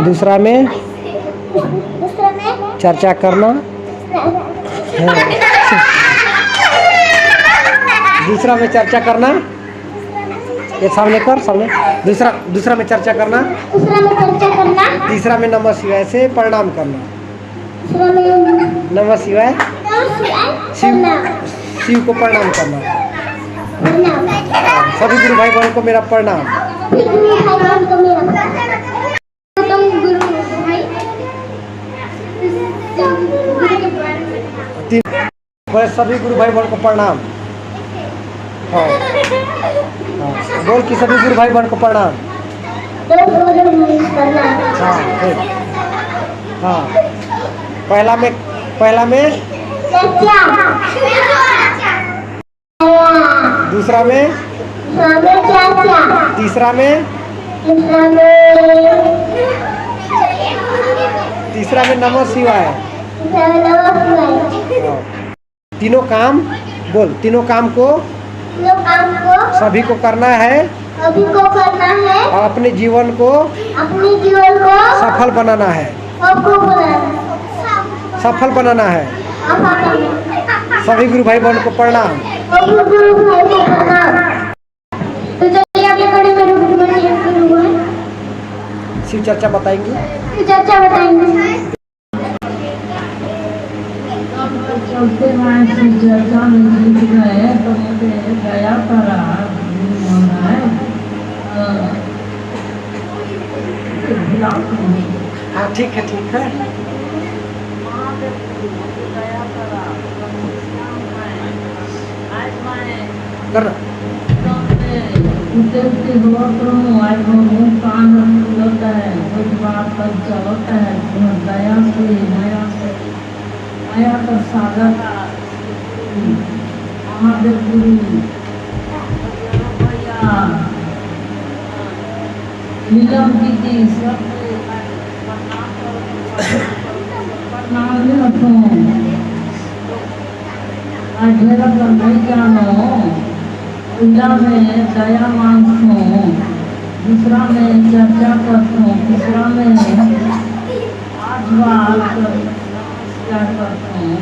दूसरा में चर्चा करना, दूसरा में चर्चा करना, ये सामने कर, सामने। दूसरा में चर्चा करना, तीसरा में नमः शिवाय से प्रणाम करना। नमः शिवाय शिव को प्रणाम करना। सभी गुरु भाई बहन को मेरा प्रणाम। सभी गुरु भाई बहन को प्रणाम। हाँ बोल कि सभी गुरु भाई बहन को प्रणाम। हाँ पहला में दूसरा में, तीसरा में नमः शिवाय। तीनों काम बोल, तीनों काम को सभी को करना है और अपने जीवन को सफल बनाना है। सफल बनाना है। सभी गुरु भाई बहन को प्रणाम। शिव चर्चा बताएंगे। चलते चर्चा में लिख रहे तो मुझे दया करा हाँ ठीक है, ठीक है। कर उतरते हुआ करूँ आज वो कान होता है, कुछ बात पर चलता है। दया से माया का सागर महादेव गुरु नीलम दीदी सब ढेरा कर नहीं जानो। पहला में दया मांगता हूँ, दूसरा में चर्चा करता हूँ, तीसरा में 8 बार करता हूँ।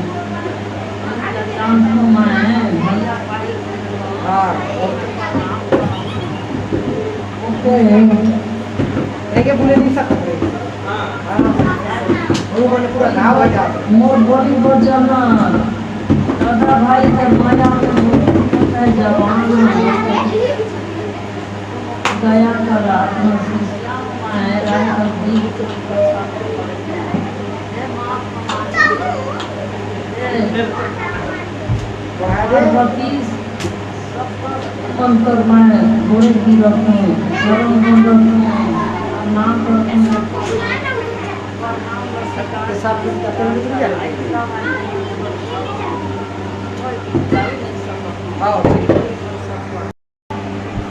मैं बोले नहीं सकते। वो मैंने पूरा गाँव आ जाता। मोर बड़ी बचना दादा भाई के माया में जवान दया कर भगवती शंकर माए घोड़े की रखूँ नाम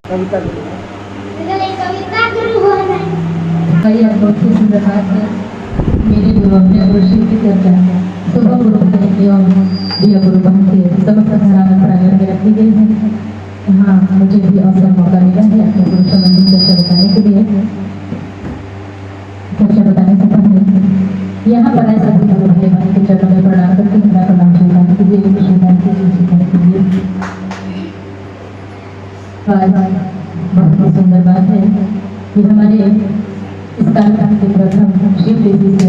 कविता कविता गुरु होना भैया बहुत ही सुंदर बात है। मेरे गुरु अपने गुरु शिव की चर्चा सुबह गुरु एवं दिया गुरु बन के समस्त घराना प्रांगण में रखी गई है। हाँ, मुझे भी अवसर मौका मिला है अपने गुरु संबंधी चर्चा बताने के लिए। चर्चा बताने से पहले यहाँ पर आए सभी गुरु भाई बहन के चरणों में प्रणाम करके मेरा प्रणाम स्वीकार कीजिए। स्वीकार कीजिए। बहुत ही सुंदर बात है कि हमारे इस कार्यक्रम के प्रथम शिव देवी से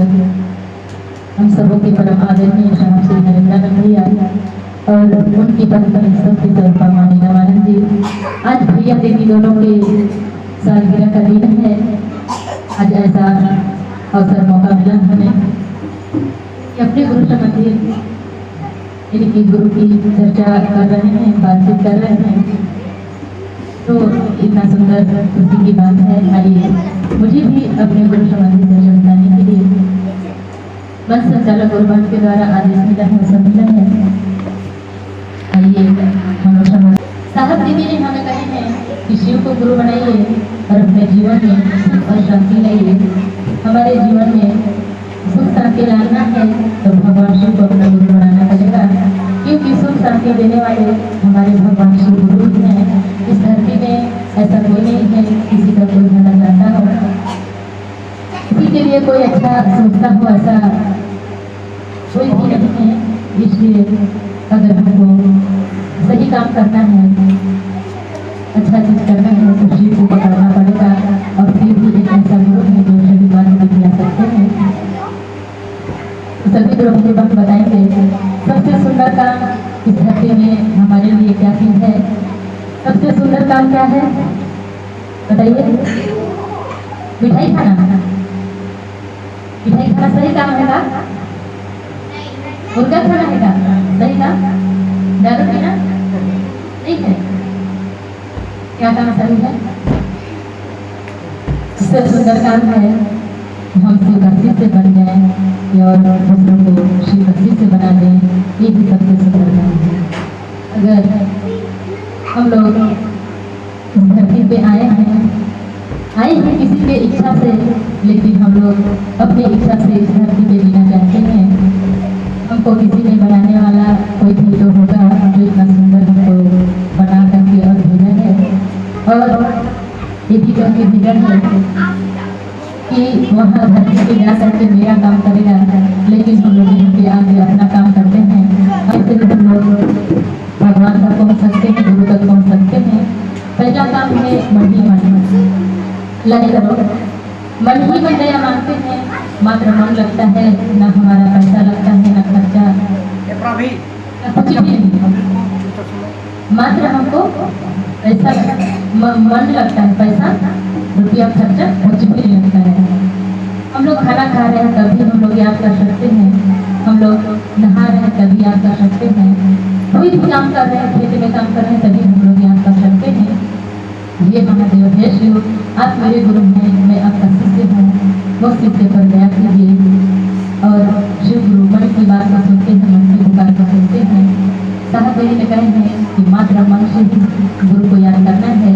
हम सबों के परम आदरणीय शाम श्री नरेंद्र भैया और उनकी पत्नी सबकी स्वरूपा मानी रामानंद जी, आज भैया देवी दोनों के सालगिरह का दिन है। आज ऐसा अवसर मौका मिला हमें कि अपने गुरु संबंधी इनकी गुरु की चर्चा कर रहे हैं, बातचीत कर रहे हैं, तो इतना सुंदर खुशी की बात है। आइए मुझे भी अपने गुरु संबंधी चर्चा बताने के लिए बस संचालक गुरुबान के द्वारा आदेश मिला है, सम्मिलन है। आइए हम लोग साहब दीदी ने हमें कहे हैं कि शिव को गुरु बनाइए और अपने जीवन में सुख और शांति लाइए। हमारे जीवन में सुख शांति लाना है तो भगवान शिव को अपना गुरु बनाना पड़ेगा, क्योंकि सुख शांति देने वाले हमारे भगवान शिव गुरु हैं। इस धरती में ऐसा कोई नहीं है किसी का कोई भला चाहता हो, किसी के लिए कोई अच्छा सोचता हो, ऐसा कोई भी नहीं है। इसलिए अगर हमको सही काम करना है, अच्छा चीज करना है तो शिव को पकड़ना पड़ेगा। और फिर भी एक ऐसा गुरु है जो सभी बातों को खिला सकते हैं। सभी गुरु के बात बताएंगे। सबसे सुंदर काम इस धरती में हमारे लिए क्या चीज है? सबसे सुंदर काम क्या है बताइए? मिठाई खाना। मिठाई खाना सही काम है का? मुर्गा खाना है का सही काम? दारू पीना नहीं है? क्या काम सही है? सबसे सुंदर काम है हम शिव भक्ति से बन जाए और दूसरों को शिव भक्ति से बना दें, ये भी सबसे सुंदर काम है। अगर हम लोग इस धरती पे आए हैं किसी के इच्छा से, लेकिन हम लोग अपनी इच्छा से इस धरती पे जीना चाहते हैं। हमको किसी ने बनाने वाला कोई भी तो होगा जो इतना सुंदर हमको बना करके और भेजा है। और ये भी करके भेजा है कि वहाँ धरती पे जा करके मेरा काम करेगा, लेकिन हम लोग इनके आगे अपना काम करते हैं। ऐसे हम लोग भगवान तक पहुँच सकते हैं, गुरु तक पहुँच सकते हैं। पहला काम है मन ही मन लगे करो। मन ही में दया मांगते हैं, मात्र मन लगता है, ना हमारा पैसा लगता है, ना खर्चा, कुछ भी नहीं। मात्र हमको पैसा मन लगता है, पैसा रुपया खर्चा कुछ भी नहीं लगता है। हम लोग खाना खा रहे हैं तभी हम लोग याद कर सकते हैं, हम लोग नहा रहे हैं तभी याद कर सकते हैं, कोई भी काम कर रहे हैं, खेती में काम कर रहे हैं तभी हम लोग याद कर सकते हैं। ये महादेव है शिव, आप मेरे गुरु हैं, मैं आपका शिष्य हूँ, वो शिष्य पर दया कीजिए। और शिव गुरु मन की बात को सुनते हैं, मन की पुकार को सुनते हैं। साहब मेरी ने कहे हैं कि मात्र मन से ही गुरु को याद करना है।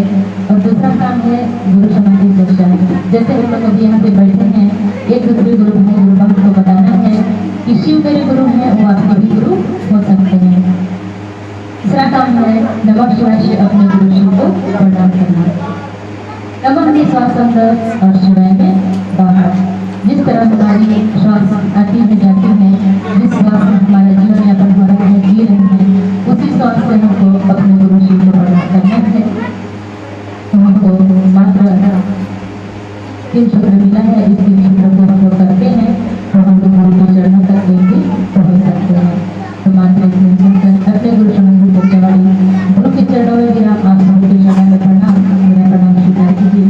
और दूसरा काम है गुरु संबंधी चर्चा। जैसे हम लोग अभी यहाँ पे बैठे हैं, एक दूसरे गुरु भाई गुरु बहन को बताना है कि शिव मेरे गुरु हैं, वो आपके भी गुरु हो सकते हैं। तीसरा काम है नमः शिवाय से अपने गुरु शिव को प्रणाम करना। नमः में श्वास अंदर और शिवाय में बाहर। जिस तरह हमारी श्वास आती है जाती है, जिस श्वास में हमारा जीवन यापन हो रहा है, जी रहे हैं, उसी श्वास से हमको अपने गुरु शिव को प्रणाम करना है। तो हमको मात्र 3 सूत्र मिला है, इस 3 सूत्रों को हम लोग करते हैं तो हम लोग गुरु के चरणों तक भी पहुँच सकते हैं। तो मात्र अपने गुरु संबंधी चर्चा वाली गुरु के चरणों में भी आप सबके चरणों में प्रणाम, मेरा प्रणाम स्वीकार कीजिए।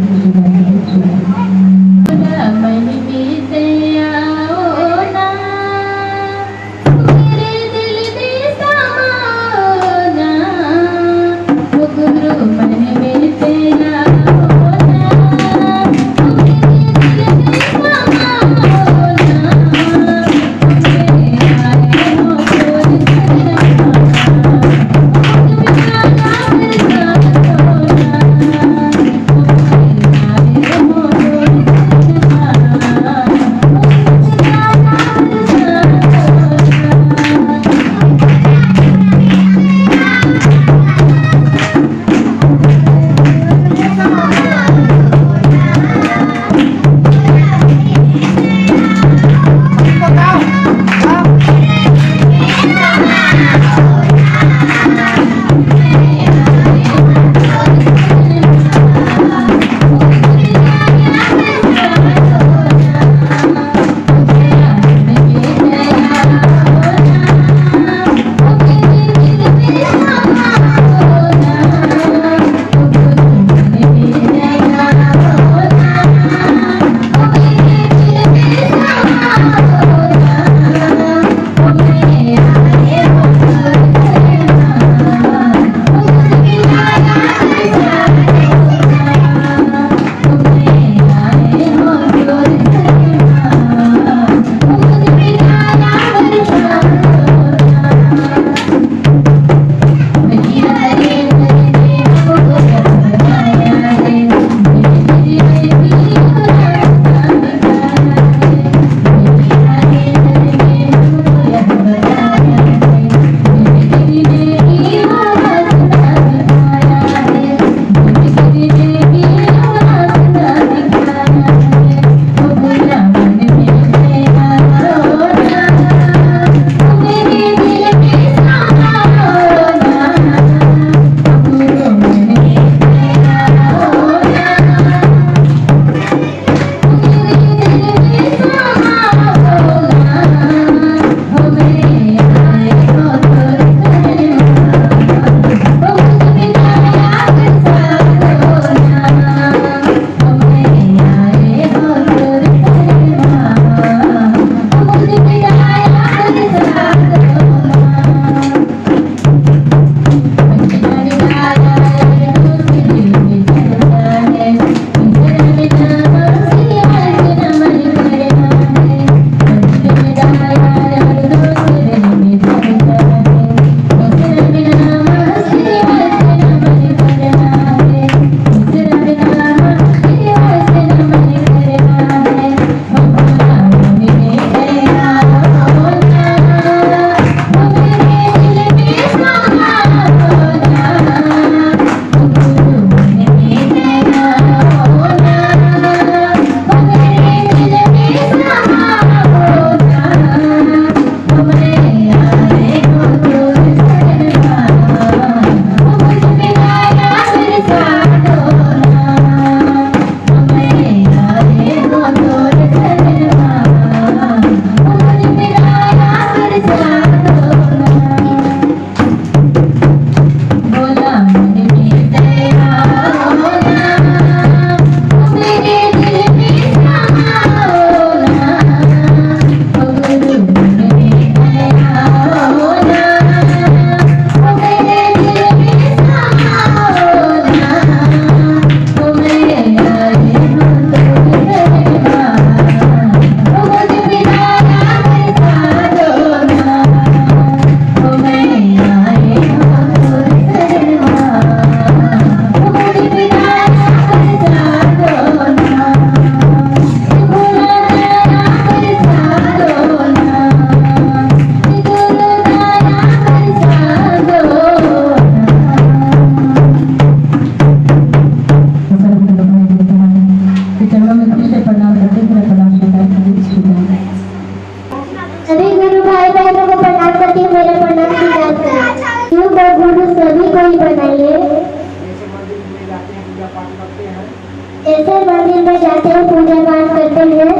फिर मंदिर में जाते हैं, पूजा पाठ करते हैं।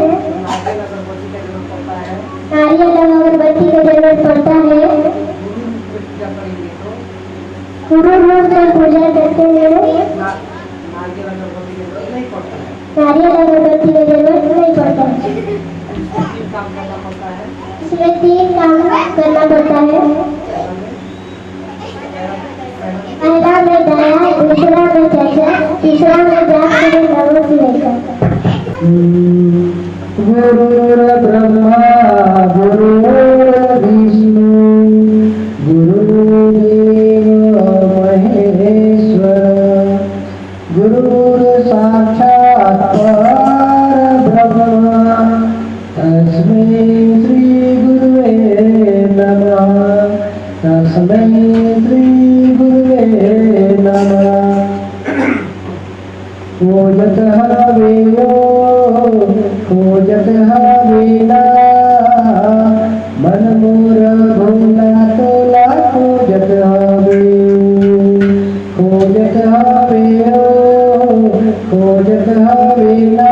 नारियल और अगरबत्ती का जरूरत पड़ता है। गुरु रूप में पूजा करते हैं। नारियल अगरबत्ती का जरूरत नहीं पड़ता है। इसमें 3 काम करना पड़ता है। पहला में दया, दूसरा में चर्चा, तीसरा में जाप करे नमो शिवाय। गुरुर्ब्रह्मा गुरुर्विष्णु गुरुर्देवो महेश्वर गुरुर्साक्षात् परब्रह्म तस्मै श्री गुरुवे नमः। तस्मै श्री गुरुवे नमः। खोजत हवेयो खोजत हवेला मन मोर भोला तोला खोजत हवे। खोजत हवेयो खोजत हवेला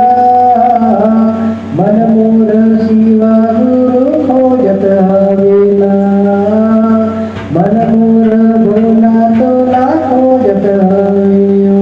मन मोर शिवा गुरु खोजत हवेला। मन मोर भोला तोला खोजत हवेयो।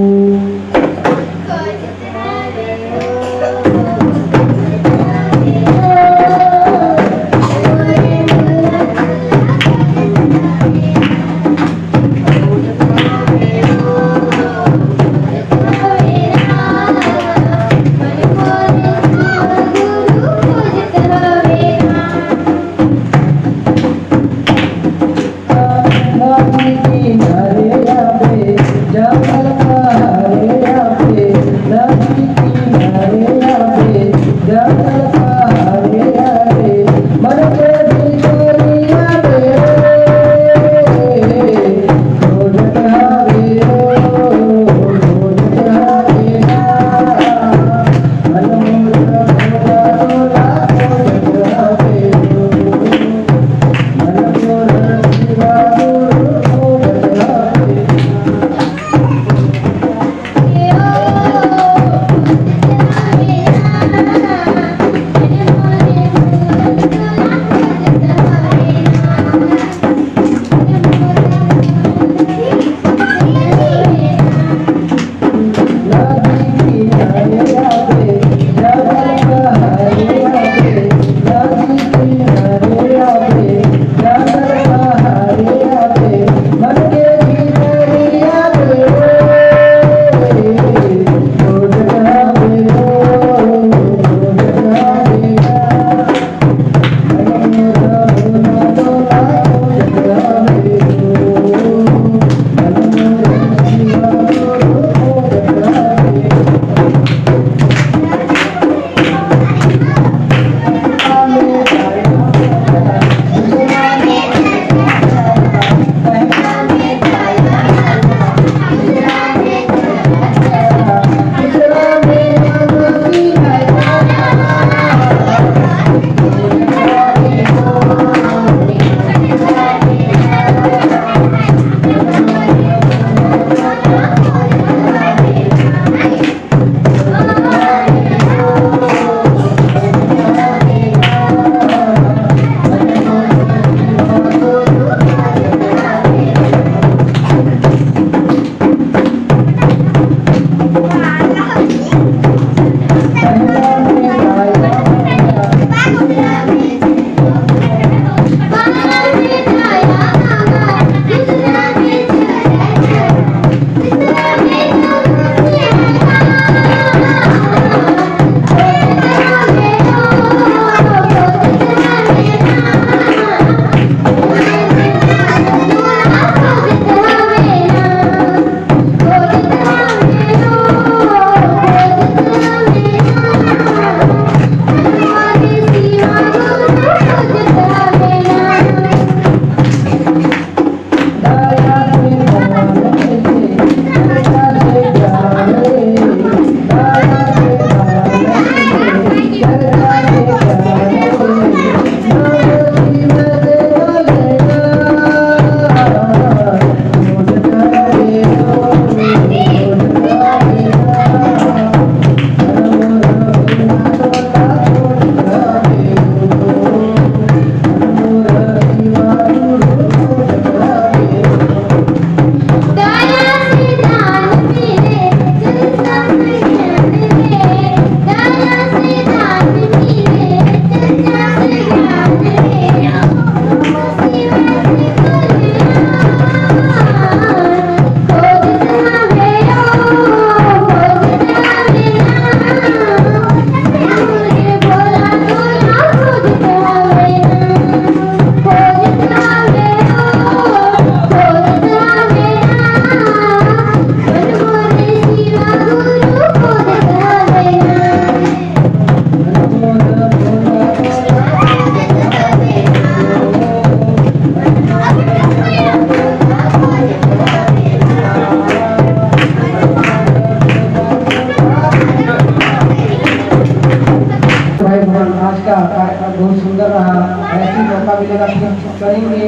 भी मौका मिलेगा फिर करेंगे।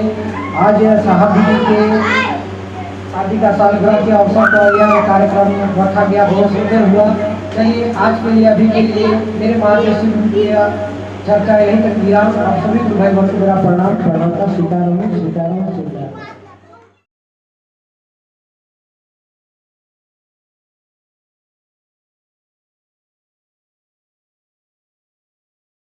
आज साहब दीदी के शादी का सालगिरह के अवसर पर यह कार्यक्रम रखा गया, बहुत सुंदर हुआ। चलिए आज के लिए अभी के लिए मेरे महादेव शिव की चर्चा यहीं तक विराम। आप सभी को भाई बहुत मेरा प्रणाम। सीताराम सीताराम सीताराम।